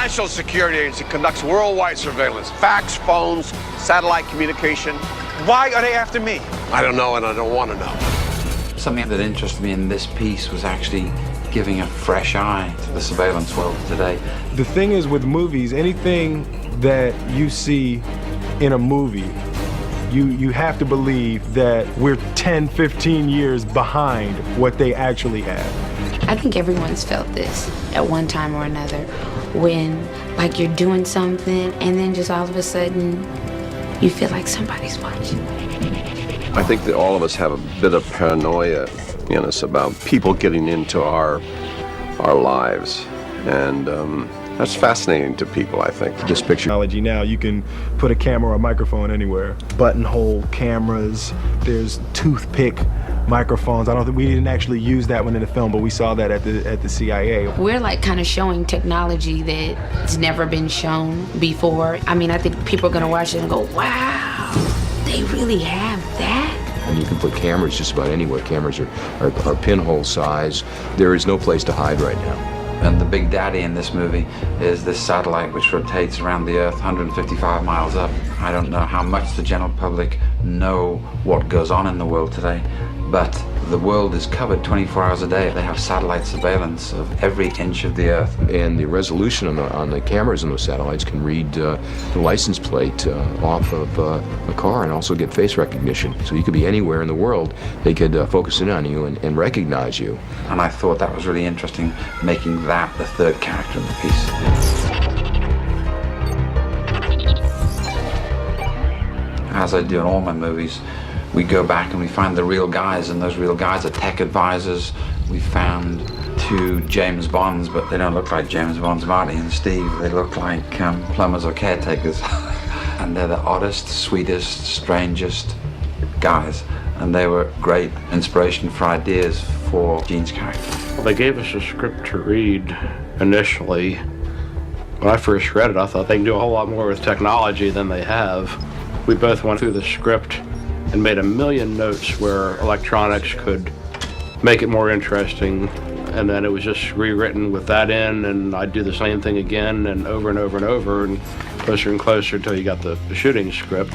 National Security Agency conducts worldwide surveillance, fax, phones, satellite communication. Why are they after me? I don't know, and I don't want to know. Something that interested me in this piece was actually giving a fresh eye to the surveillance world today. The thing is with movies, anything that you see in a movie, you have to believe that we're 10, 15 years behind what they actually have. I think everyone's felt this at one time or another, when like you're doing something and then just all of a sudden you feel like somebody's watching. I think that all of us have a bit of paranoia in us about people getting into our lives, and that's fascinating to people, I think. This picture technology now, you can put a camera or a microphone anywhere. Buttonhole cameras, there's toothpick microphones. I don't think we didn't actually use that one in the film, but we saw that at the CIA. We're like kind of showing technology that's never been shown before. I mean, I think people are gonna watch it and go, wow, they really have that? And you can put cameras just about anywhere. Cameras are pinhole size. There is no place to hide right now. And the big daddy in this movie is this satellite which rotates around the Earth 155 miles up. I don't know how much the general public know what goes on in the world today, but the world is covered 24 hours a day. They have satellite surveillance of every inch of the Earth. And the resolution on the cameras on those satellites can read the license plate off of a car and also get face recognition. So you could be anywhere in the world. They could focus in on you and recognize you. And I thought that was really interesting, making that the third character in the piece. As I do in all my movies, we go back and we find the real guys, and those real guys are tech advisors. We found 2 James Bonds, but they don't look like James Bonds, Marty and Steve. They look like plumbers or caretakers. And they're the oddest, sweetest, strangest guys. And they were great inspiration for ideas for Gene's character. Well, they gave us a script to read initially. When I first read it, I thought they can do a whole lot more with technology than they have. We both went through the script and made a million notes where electronics could make it more interesting, and then it was just rewritten with that in, and I'd do the same thing again and over and over and over, and closer until you got the shooting script.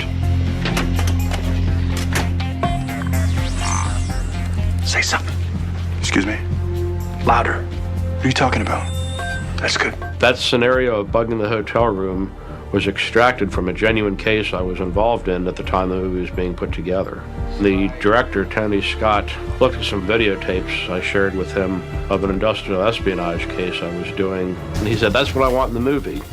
Say something. Excuse me? Louder. What are you talking about? That's good. That scenario of bugging the hotel room was extracted from a genuine case I was involved in at the time the movie was being put together. The director, Tony Scott, looked at some videotapes I shared with him of an industrial espionage case I was doing, and he said, that's what I want in the movie.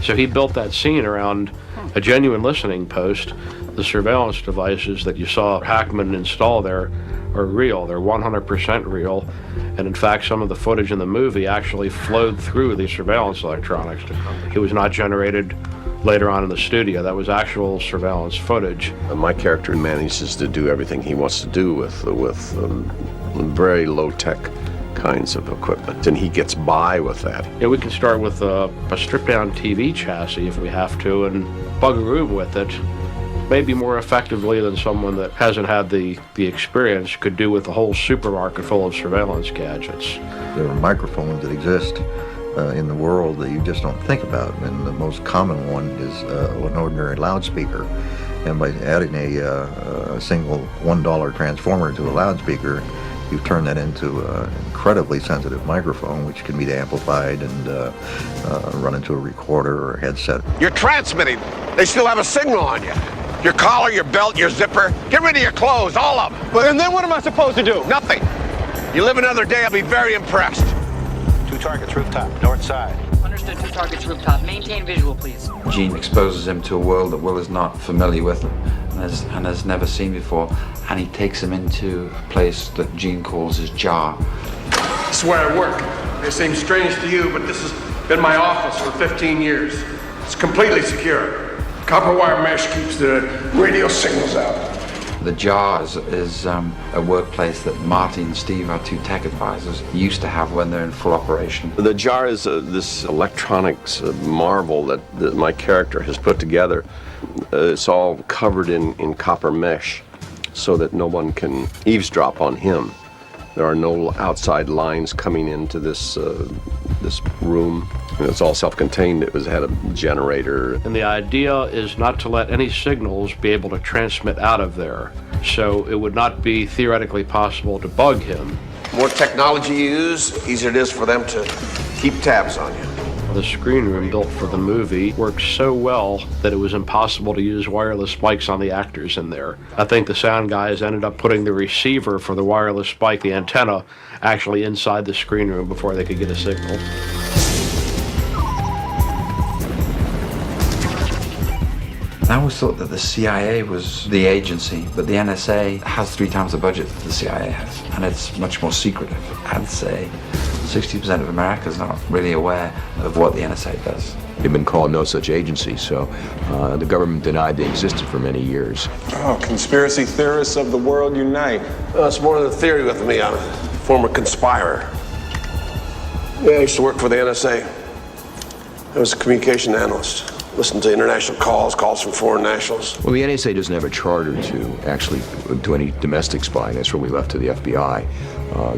So he built that scene around a genuine listening post. The surveillance devices that you saw Hackman install there are real. They're 100% real. And in fact, some of the footage in the movie actually flowed through the surveillance electronics. It was not generated later on in the studio. That was actual surveillance footage. My character manages to do everything he wants to do with very low-tech kinds of equipment, and he gets by with that. Yeah, we can start with a stripped-down TV chassis if we have to, and bug a room with it, maybe more effectively than someone that hasn't had the experience could do with a whole supermarket full of surveillance gadgets. There are microphones that exist in the world that you just don't think about, and the most common one is an ordinary loudspeaker. And by adding a single $1 transformer to a loudspeaker, you turn that into an incredibly sensitive microphone, which can be amplified and run into a recorder or a headset. You're transmitting. They still have a signal on you. Your collar, your belt, your zipper. Get rid of your clothes, all of them. Well, and then what am I supposed to do? Nothing. You live another day, I'll be very impressed. 2 targets, rooftop, north side. Understood, 2 targets, rooftop. Maintain visual, please. Gene exposes him to a world that Will is not familiar with and has never seen before, and he takes him into a place that Gene calls his jar. This is where I work. It may seem strange to you, but this has been my office for 15 years. It's completely secure. Copper wire mesh keeps the radio signals out. The jar is a workplace that Marty and Steve, our 2 tech advisors, used to have when they're in full operation. The jar is this electronics marvel that my character has put together. It's all covered in copper mesh so that no one can eavesdrop on him. There are no outside lines coming into this room. It's all self-contained. It had a generator. And the idea is not to let any signals be able to transmit out of there. So it would not be theoretically possible to bug him. The more technology you use, easier it is for them to keep tabs on you. The screen room built for the movie worked so well that it was impossible to use wireless mics on the actors in there. I think the sound guys ended up putting the receiver for the wireless mic, the antenna, actually inside the screen room before they could get a signal. I always thought that the CIA was the agency, but the NSA has 3 times the budget that the CIA has, and it's much more secretive. I'd say 60% of America is not really aware of what the NSA does. They've been called no such agency, so the government denied they existed for many years. Oh, conspiracy theorists of the world unite. It's more than a theory with me. I'm a former conspirer. Yeah, I used to work for the NSA. I was a communication analyst. Listened to international calls from foreign nationals. Well, the NSA doesn't have a charter to actually do any domestic spying. That's really left to the FBI.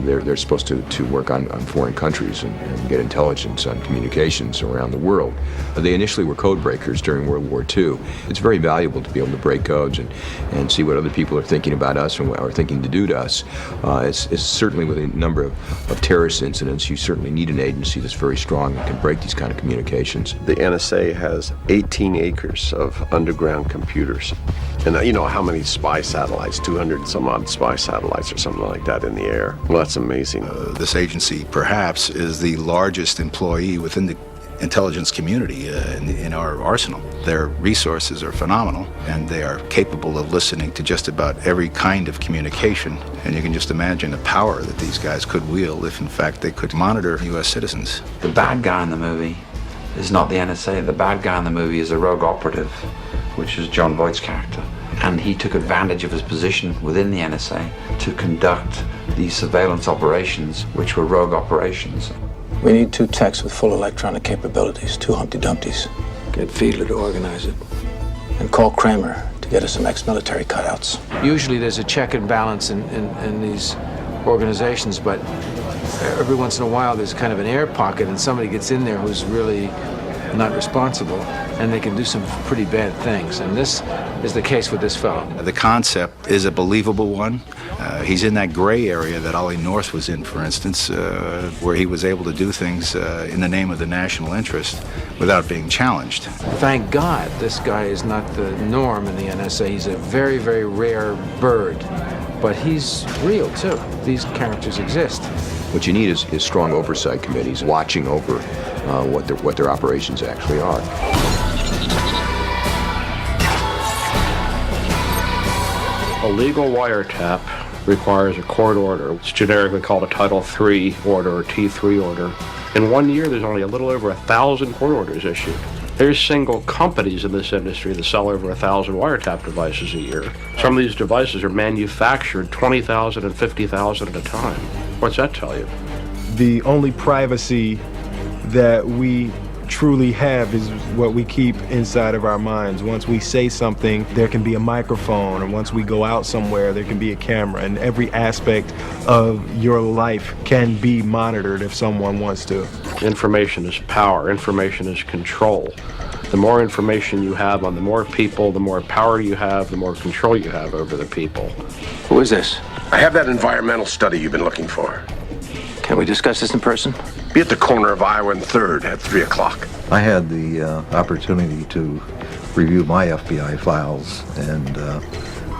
They're supposed to work on foreign countries and get intelligence on communications around the world. They initially were code breakers during World War II. It's very valuable to be able to break codes and see what other people are thinking about us and what are thinking to do to us. It's certainly with a number of terrorist incidents, you certainly need an agency that's very strong and can break these kind of communications. The NSA has 18 acres of underground computers. And you know how many spy satellites, 200 some odd spy satellites or something like that in the air. Well, that's amazing. This agency, perhaps, is the largest employee within the intelligence community in our arsenal. Their resources are phenomenal, and they are capable of listening to just about every kind of communication. And you can just imagine the power that these guys could wield if, in fact, they could monitor U.S. citizens. The bad guy in the movie is not the NSA. The bad guy in the movie is a rogue operative, which is John Voight's character. And he took advantage of his position within the NSA to conduct these surveillance operations, which were rogue operations. We need 2 techs with full electronic capabilities, 2 Humpty Dumptys. Get Fiedler to organize it. And call Kramer to get us some ex-military cutouts. Usually there's a check and balance in these organizations, but every once in a while there's kind of an air pocket and somebody gets in there who's really not responsible, and they can do some pretty bad things. And this is the case with this fellow. The concept is a believable one. He's in that gray area that Ollie North was in, for instance, where he was able to do things in the name of the national interest without being challenged. Thank God this guy is not the norm in the NSA. He's a very, very rare bird, but he's real too. These characters exist. What you need is strong oversight committees watching over what their operations actually are. A legal wiretap requires a court order. It's generically called a Title III order or T3 order. In 1 year, there's only a little over 1,000 court orders issued. There's single companies in this industry that sell over 1,000 wiretap devices a year. Some of these devices are manufactured 20,000 and 50,000 at a time. What's that tell you? The only privacy that we truly have is what we keep inside of our minds. Once we say something, there can be a microphone, and once we go out somewhere, there can be a camera, and every aspect of your life can be monitored if someone wants to. Information is power. Information is control. The more information you have on the more people, the more power you have, the more control you have over the people. Who is this? I have that environmental study you've been looking for. Can we discuss this in person? Be at the corner of Iowa and 3rd at 3 o'clock. I had the opportunity to review my FBI files, and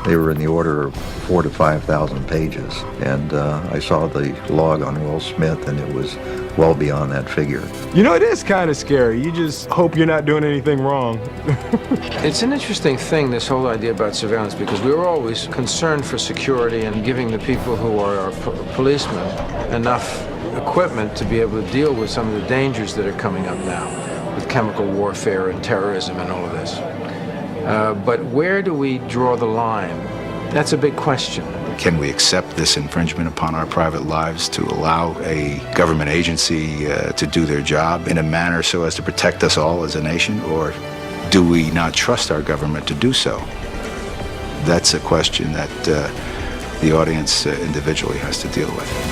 they were in the order of 4,000 to 5,000 pages. And I saw the log on Will Smith, and it was well beyond that figure. You know, it is kind of scary. You just hope you're not doing anything wrong. It's an interesting thing, this whole idea about surveillance, because we were always concerned for security and giving the people who are our policemen enough equipment to be able to deal with some of the dangers that are coming up now with chemical warfare and terrorism and all of this. But where do we draw the line? That's a big question. Can we accept this infringement upon our private lives to allow a government agency to do their job in a manner so as to protect us all as a nation? Or do we not trust our government to do so? That's a question that the audience individually has to deal with.